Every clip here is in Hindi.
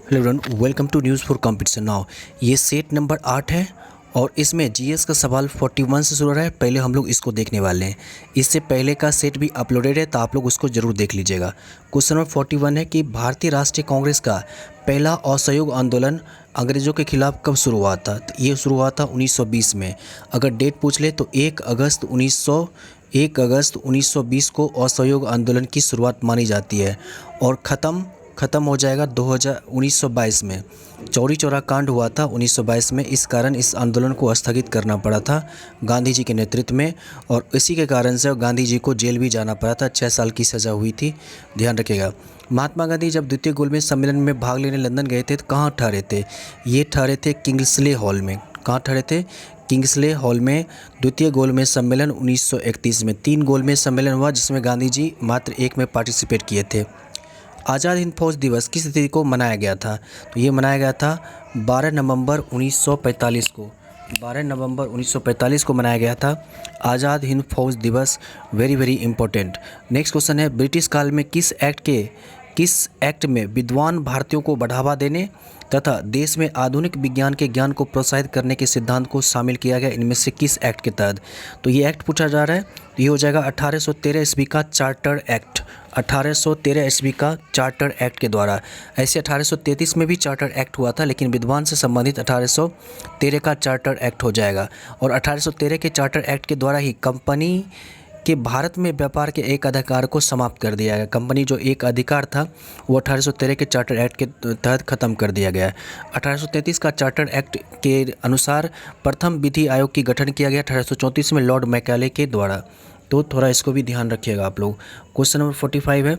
Hello everyone, welcome to news for competition. Now ये सेट नंबर 8 है और इसमें जीएस का सवाल 41 से शुरू हो रहा है। पहले हम लोग इसको देखने वाले हैं। इससे पहले का सेट भी अपलोडेड है तो आप लोग उसको ज़रूर देख लीजिएगा। क्वेश्चन नंबर 41 है कि भारतीय राष्ट्रीय कांग्रेस का पहला असहयोग आंदोलन अंग्रेज़ों के खिलाफ कब शुरू हुआ था? तो ये शुरू हुआ था 1920 में। अगर डेट पूछ ले तो 1 अगस्त 1920 को असहयोग आंदोलन की शुरुआत मानी जाती है और ख़त्म हो जाएगा 1922 में। चौरी चौरा कांड हुआ था 1922 में। इस कारण इस आंदोलन को स्थगित करना पड़ा था गांधी जी के नेतृत्व में और इसी के कारण से गांधी जी को जेल भी जाना पड़ा था। 6 साल की सज़ा हुई थी, ध्यान रखिएगा। महात्मा गांधी जब द्वितीय गोलमेज सम्मेलन में भाग लेने लंदन गए थे तो कहाँ ठहरे थे? ये ठहरे थे किंग्सले हॉल में। कहाँ ठहरे थे? किंग्सले हॉल में। द्वितीय गोलमेज सम्मेलन 1931 में। 3 गोलमेज सम्मेलन हुआ जिसमें गांधी जी मात्र एक में पार्टिसिपेट किए थे। आज़ाद हिंद फौज दिवस किस तिथि को मनाया गया था? तो ये मनाया गया था 12 नवंबर 1945 को। 12 नवंबर 1945 को मनाया गया था आज़ाद हिंद फौज दिवस। Very important. नेक्स्ट क्वेश्चन है, ब्रिटिश काल में किस एक्ट में विद्वान भारतीयों को बढ़ावा देने तथा देश में आधुनिक विज्ञान के ज्ञान को प्रोत्साहित करने के सिद्धांत को शामिल किया गया? इनमें से किस एक्ट के तहत? तो ये एक्ट पूछा जा रहा है तो ये हो जाएगा 1813 ईस्वी का चार्टर एक्ट। 1813 ईस्वी का चार्टर एक्ट के द्वारा। ऐसे 1833 में भी चार्टर एक्ट हुआ था लेकिन विद्वान से संबंधित 1813 का चार्टर एक्ट हो जाएगा और 1813 के चार्टर एक्ट के द्वारा ही कंपनी कि भारत में व्यापार के एक अधिकार को समाप्त कर दिया गया। कंपनी जो एक अधिकार था वो 1813 के चार्टर एक्ट के तहत ख़त्म कर दिया गया। 1833 का चार्टर एक्ट के अनुसार प्रथम विधि आयोग की गठन किया गया 1834 में लॉर्ड मैकाले के द्वारा। तो थोड़ा इसको भी ध्यान रखिएगा आप लोग। क्वेश्चन नंबर 45 है,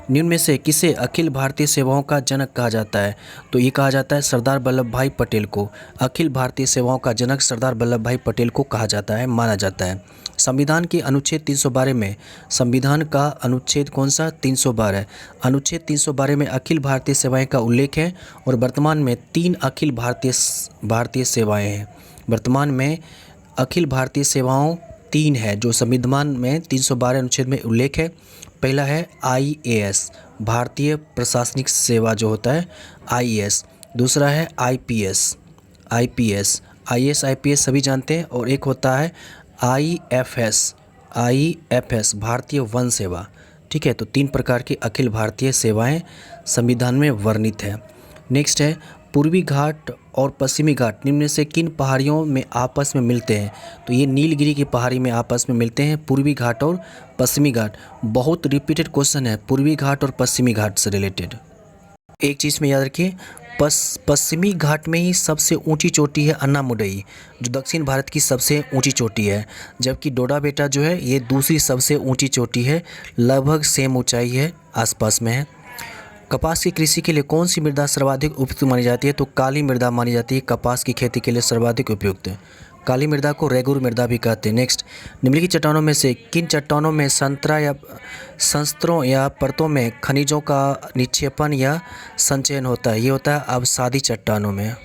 निम्न में से किसे अखिल भारतीय सेवाओं का जनक कहा जाता है? तो ये कहा जाता है सरदार वल्लभ भाई पटेल को। अखिल भारतीय सेवाओं का जनक सरदार वल्लभ भाई पटेल को कहा जाता है, माना जाता है। संविधान के अनुच्छेद 312 में, संविधान का अनुच्छेद कौन सा? 312। अनुच्छेद 312 में अखिल भारतीय सेवाएं का उल्लेख है और वर्तमान में 3 अखिल भारतीय सेवाएं हैं। वर्तमान में अखिल भारतीय सेवाओं 3 है जो संविधान में 312 अनुच्छेद में उल्लेख है। पहला है IAS, भारतीय प्रशासनिक सेवा जो होता है IAS। दूसरा है IPS, IAS IPS सभी जानते हैं। और एक होता है IFS, भारतीय वन सेवा। ठीक है, तो 3 प्रकार की अखिल भारतीय सेवाएं संविधान में वर्णित है। नेक्स्ट है, पूर्वी घाट और पश्चिमी घाट निम्न से किन पहाड़ियों में आपस में मिलते हैं? तो ये नीलगिरी की पहाड़ी में आपस में मिलते हैं, पूर्वी घाट और पश्चिमी घाट। बहुत रिपीटेड क्वेश्चन है पूर्वी घाट और पश्चिमी घाट से रिलेटेड। एक चीज़ में याद रखिए, पश्चिमी घाट में ही सबसे ऊंची चोटी है अन्नामुडई, जो दक्षिण भारत की सबसे ऊंची चोटी है। जबकि डोडा बेटा जो है ये दूसरी सबसे ऊंची चोटी है, लगभग सेम ऊंचाई है, आसपास में है। कपास की कृषि के लिए कौन सी मृदा सर्वाधिक उपयुक्त मानी जाती है? तो काली मृदा मानी जाती है कपास की खेती के लिए सर्वाधिक उपयुक्त। काली मृदा को रेगुर मृदा भी कहते हैं। नेक्स्ट, निम्नलिखित चट्टानों में से किन चट्टानों में संस्तरों या परतों में खनिजों का निक्षेपण या संचयन होता है? ये होता है अवसादी चट्टानों में।